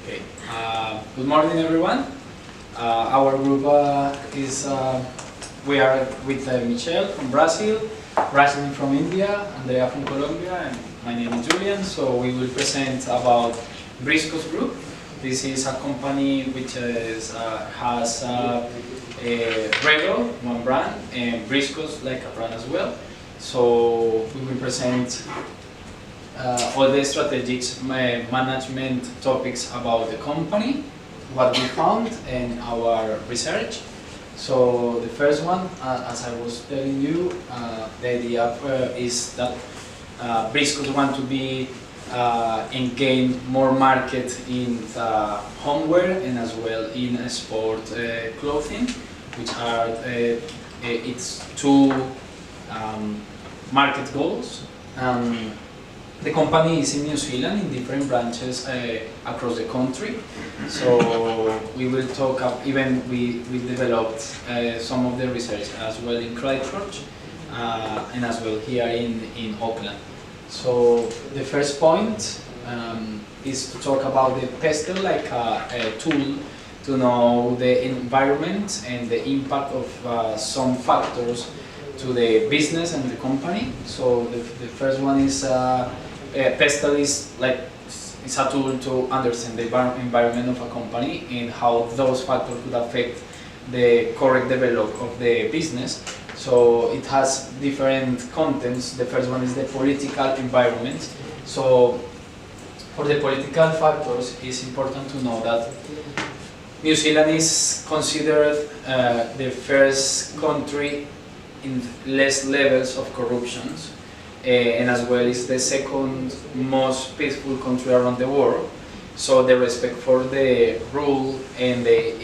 Okay. Good morning, everyone. Our group is we are with Michelle from Brazil, Rajan from India, Andrea from Colombia, and my name is Julian. So we will present about Briscoe's group. This is a company which has a Rego, one brand, and Briscoe's like a brand as well. So we will present all the strategic management topics about the company, what we found, and our research. So the first one, as I was telling you, the idea is that Briscoes want to be and gain more market in homeware and as well in sport clothing, which are its two market goals. The company is in New Zealand in different branches across the country. So we will talk even we developed some of the research as well in Christchurch and as well here in Auckland. So the first point is to talk about the pestle like a tool to know the environment and the impact of some factors to the business and the company. So the first one is pestle is like it's a tool to understand the environment of a company and how those factors could affect the correct development of the business. So it has different contents. The first one is the political environment. So for the political factors, it's important to know that New Zealand is considered the first country in less levels of corruption, and as well is the second most peaceful country around the world. So the respect for the rule and the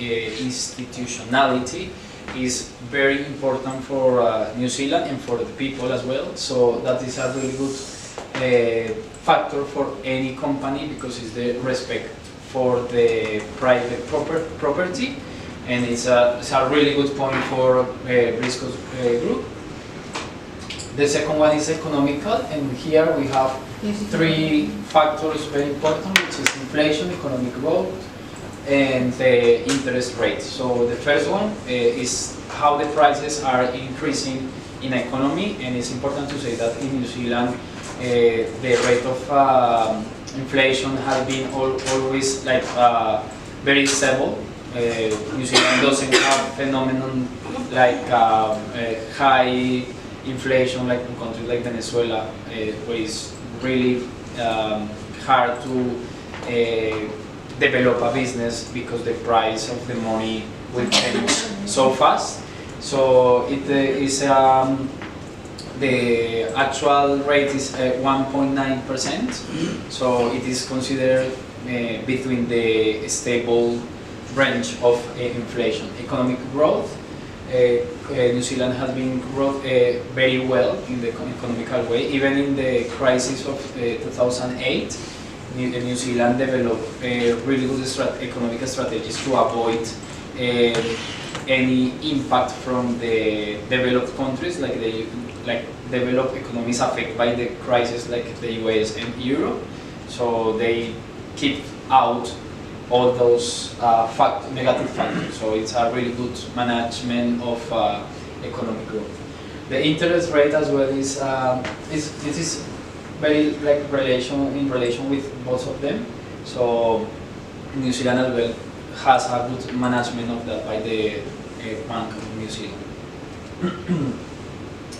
institutionality is very important for New Zealand and for the people as well. So that is a really good factor for any company because it's the respect for the private property, and it's a really good point for Briscoe's group. The second one is economical, and here we have three factors very important, which is inflation, economic growth, and the interest rate. So the first one is how the prices are increasing in economy, and it's important to say that in New Zealand the rate of inflation has been always like very stable. New Zealand doesn't have phenomenon like high inflation like in countries like Venezuela, where it's really hard to develop a business because the price of the money will change so fast. So it is the actual rate is 1.9%. So it is considered between the stable range of inflation. Economic growth. New Zealand has been growth very well in the economical way. Even in the crisis of 2008, New Zealand developed really good economic strategies to avoid any impact from the developed countries, like developed economies affected by the crisis, like the US and Europe. So they keep out all those negative factors. So it's a really good management of economic growth. The interest rate as well is it is very like in relation with both of them. So New Zealand as well has a good management of that by the Bank of New Zealand.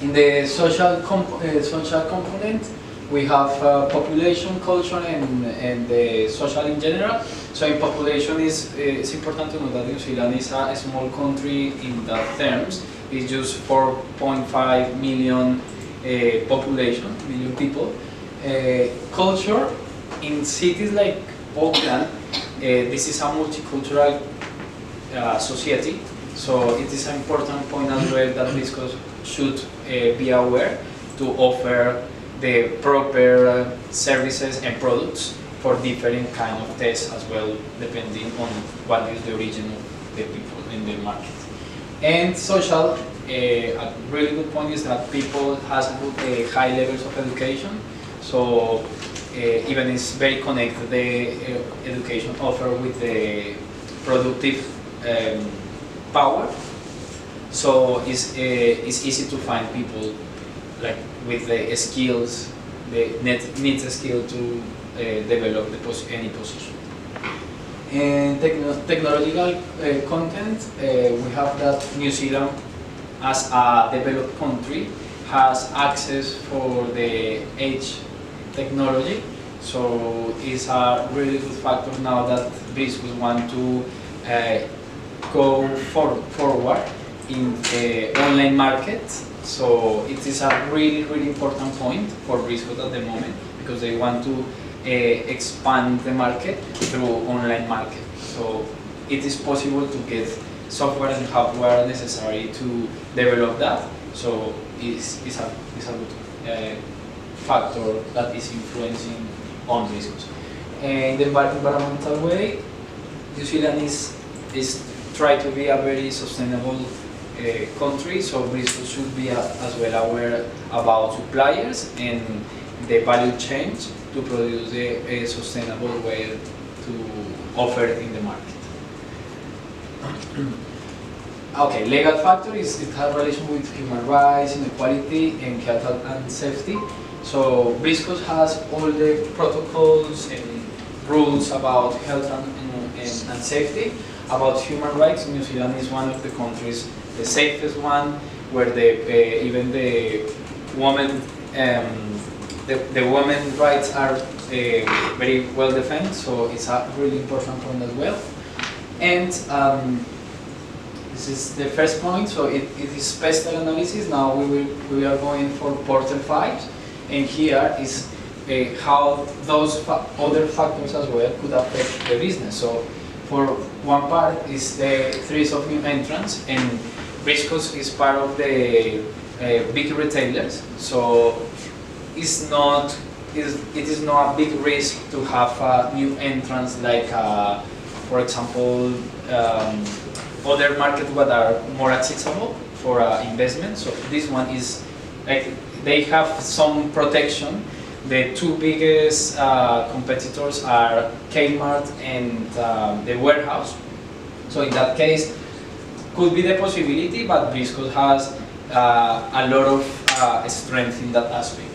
In the social component, we have population, culture, and the social in general. So in population, it's important to know that New Zealand is a small country in that terms. It's just 4.5 million population, million people. Culture, in cities like Auckland, this is a multicultural society. So it is an important point as well that Briscoe should be aware to offer the proper services and products for different kind of tests as well, depending on what is the origin of the people in the market. And social, a really good point is that people has good high levels of education. So even is very connected the education offer with the productive power. So it's easy to find people like with the skills, the needs skill to develop any position. And technological content, we have that New Zealand, as a developed country, has access for the edge technology. So it's a really good factor now that Briscoe want to go forward in the online market. So it is a really important point for Briscoe at the moment, because they want to expand the market through online market. So it is possible to get software and hardware necessary to develop that. So it's a good factor that is influencing on Briscoe. In the environmental way, New Zealand is try to be a very sustainable country, so Briscoe should be as well aware about suppliers and the value chain to produce a sustainable way to offer it in the market. Okay, legal factor it has relation with human rights, inequality, and health and safety. So Briscoe has all the protocols and rules about health and safety. About human rights, New Zealand is one of the countries, the safest one, where even the women the women's rights are very well defended. So it's a really important point as well. And this is the first point. So it is spatial analysis. Now we are going for Porter 5, and here is how those other factors as well could affect the business. So for one part is the threat of new entrants, and Briscoe is part of the big retailers. So it is not a big risk to have new entrants like, for example, other markets that are more accessible for investment. So this one is like they have some protection. The two biggest competitors are Kmart and the warehouse. So in that case, could be the possibility, but Briscoe has a lot of strength in that aspect.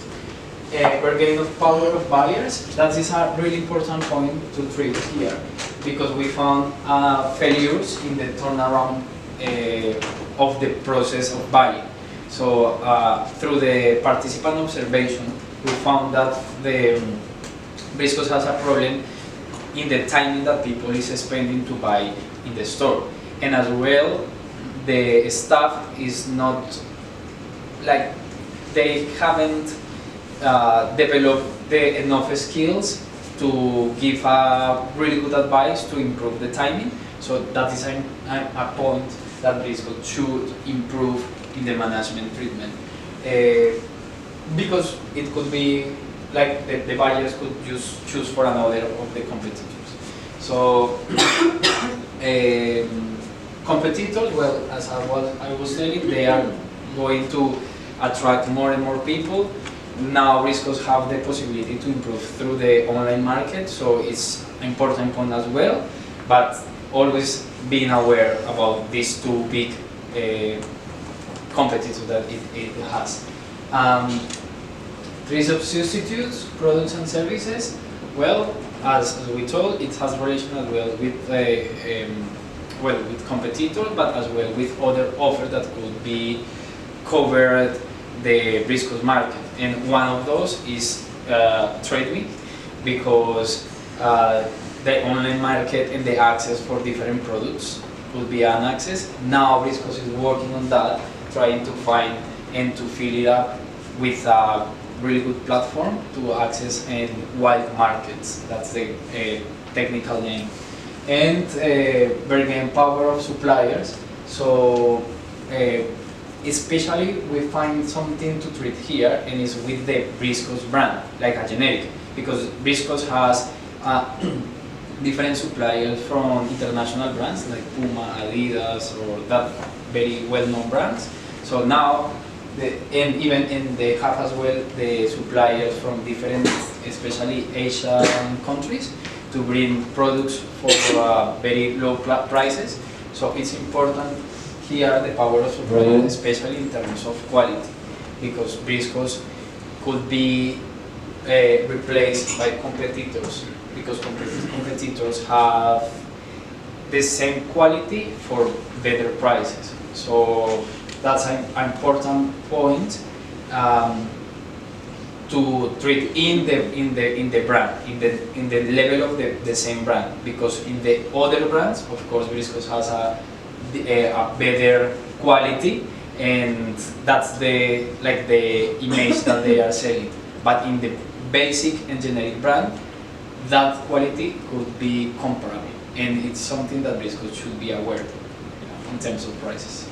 Bargaining of power of buyers, that is a really important point to treat here, because we found failures in the turnaround of the process of buying. So through the participant observation, we found that the Briscoe has a problem in the timing that people is spending to buy in the store, and as well the staff is not like they haven't developed enough skills to give a really good advice to improve the timing. So that is a point that Briscoe should improve in the management treatment. Because it could be like the buyers could just choose for another of the competitors. So competitors, well, as I was telling, they are going to attract more and more people. Now Briscoe have the possibility to improve through the online market, so it's an important point as well, but always being aware about these two big competitors that it has. Three substitutes, products and services. Well, as we told, it has relation as well with with competitors, but as well with other offers that could be covered the Briscoe market. And one of those is TradeWeek, because the online market and the access for different products could be an access. Now Briscoe is working on that, trying to find and to fill it up with a really good platform to access in wide markets. That's the technical name. And bargaining power of suppliers. So especially we find something to treat here, and it's with the Briscoe brand, like a generic, because Briscoe has different suppliers from international brands like Puma, Adidas, or that very well-known brands. So now, and they have as well the suppliers from different especially Asian countries, to bring products for very low prices. So it's important here the power of brand, especially in terms of quality, because Briscoes could be replaced by competitors, because competitors have the same quality for better prices. So that's an important point to treat in the brand, in the level of the same brand, because in the other brands, of course, Briscoes has a better quality, and that's the image that they are selling. But in the basic and generic brand, that quality could be comparable, and it's something that Briscoes should be aware of, in terms of prices.